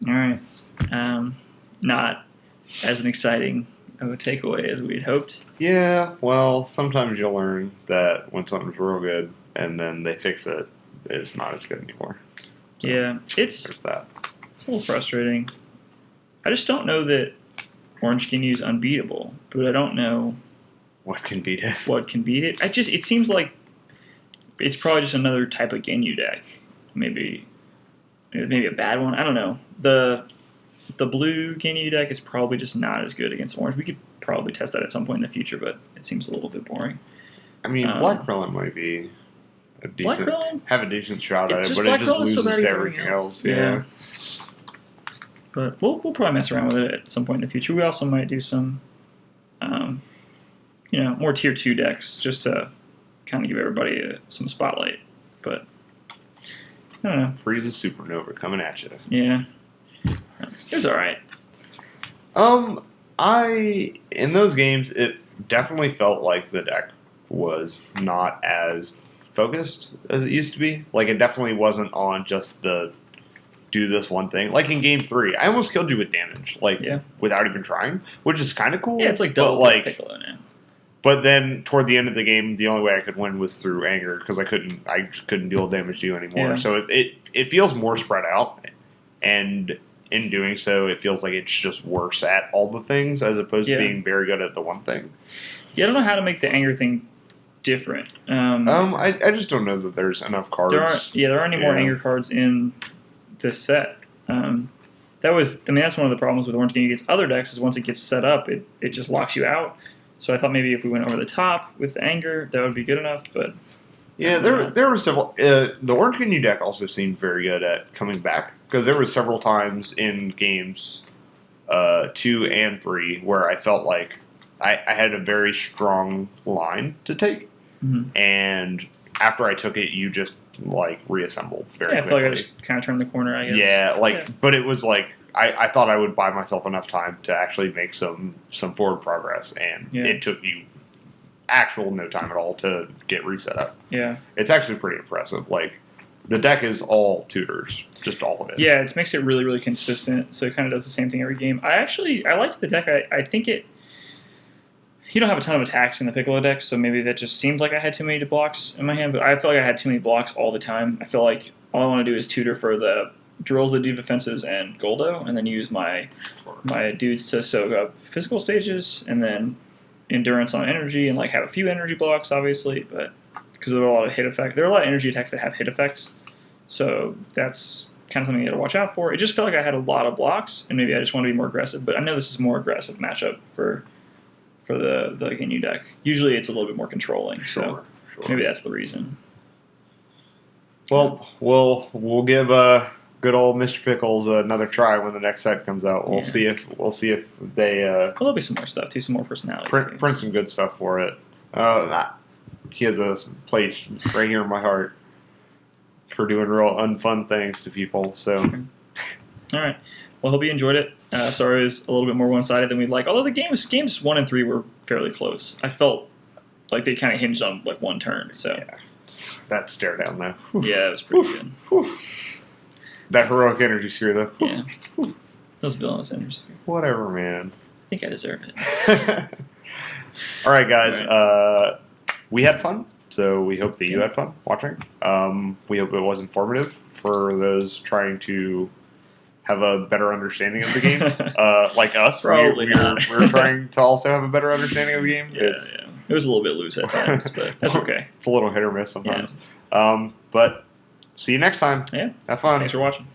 All right. Not as an exciting of a takeaway as we'd hoped. Yeah, well, sometimes you'll learn that when something's real good and then they fix it, it's not as good anymore. So Yeah, it's a little frustrating. I just don't know that Orange Ginyu is unbeatable, but I don't know what can beat it. What can beat it? It seems like it's probably just another type of Ginyu deck. Maybe a bad one. I don't know. The blue Ginyu deck is probably just not as good against orange. We could probably test that at some point in the future, but it seems a little bit boring. I mean, Black Krillin might be a decent, have a decent shot at it, but it just loses to everything else. Yeah. But we'll probably mess around with it at some point in the future. We also might do some, more tier 2 decks just to kind of give everybody some spotlight. But I don't know. Frieza Supernova coming at you. Yeah. It was all right. In those games, it definitely felt like the deck was not as focused as it used to be. Like, it definitely wasn't on just the do this one thing. Like in Game 3, I almost killed you with damage, without even trying, which is kind of cool. Yeah, it's like double Piccolo now. But then toward the end of the game, the only way I could win was through anger because I just couldn't deal damage to you anymore. Yeah. So it feels more spread out, and in doing so, it feels like it's just worse at all the things as opposed to being very good at the one thing. Yeah, I don't know how to make the anger thing different. I just don't know that there's enough cards. There aren't any more anger cards in this set. That's one of the problems with Orange Ginyu against other decks is once it gets set up, it just locks you out. So I thought maybe if we went over the top with the anger, that would be good enough. But yeah, there were several. The Orange Ginyu deck also seemed very good at coming back because there were several times in games 2 and 3 where I felt like I had a very strong line to take, and after I took it, you just reassembled very quickly. I feel like I just kind of turned the corner, I guess. Yeah, but it was I thought I would buy myself enough time to actually make some forward progress, and it took you no time at all to get reset up. Yeah. It's actually pretty impressive. The deck is all tutors, just all of it. Yeah, it makes it really, really consistent, so it kind of does the same thing every game. I liked the deck. I think you don't have a ton of attacks in the Piccolo deck, so maybe that just seemed like I had too many blocks in my hand, but I feel like I had too many blocks all the time. I feel like all I want to do is tutor for the drills that do defenses and Goldo, and then use my dudes to soak up physical stages, and then endurance on energy, and have a few energy blocks, obviously, but because there are a lot of hit effects. There are a lot of energy attacks that have hit effects, so that's kind of something you got to watch out for. It just felt like I had a lot of blocks, and maybe I just want to be more aggressive, but I know this is a more aggressive matchup for the Ginyu deck. Usually it's a little bit more controlling, so maybe that's the reason. Well, we'll give good old Mr. Pickles another try when the next set comes out. We'll see if they. There'll be some more stuff too, some more personalities. Print some good stuff for it. He has a place right here in my heart for doing real unfun things to people. So, all right. Well, hope you enjoyed it. Sorry, it was a little bit more one-sided than we'd like. Although the games 1 and 3 were fairly close. I felt like they kind of hinged on one turn. So that stare down though. Whew. Yeah, it was pretty good. Whew. That heroic energy sphere though. Yeah. Those villainous energy sphere. Whatever, man. I think I deserve it. All right, guys. All right. We had fun, so we hope that you had fun watching. We hope it was informative for those trying to have a better understanding of the game, like us. Probably we're trying to also have a better understanding of the game. Yeah. It was a little bit loose at times, but that's okay. It's a little hit or miss sometimes. But see you next time. Yeah. Have fun. Thanks for watching.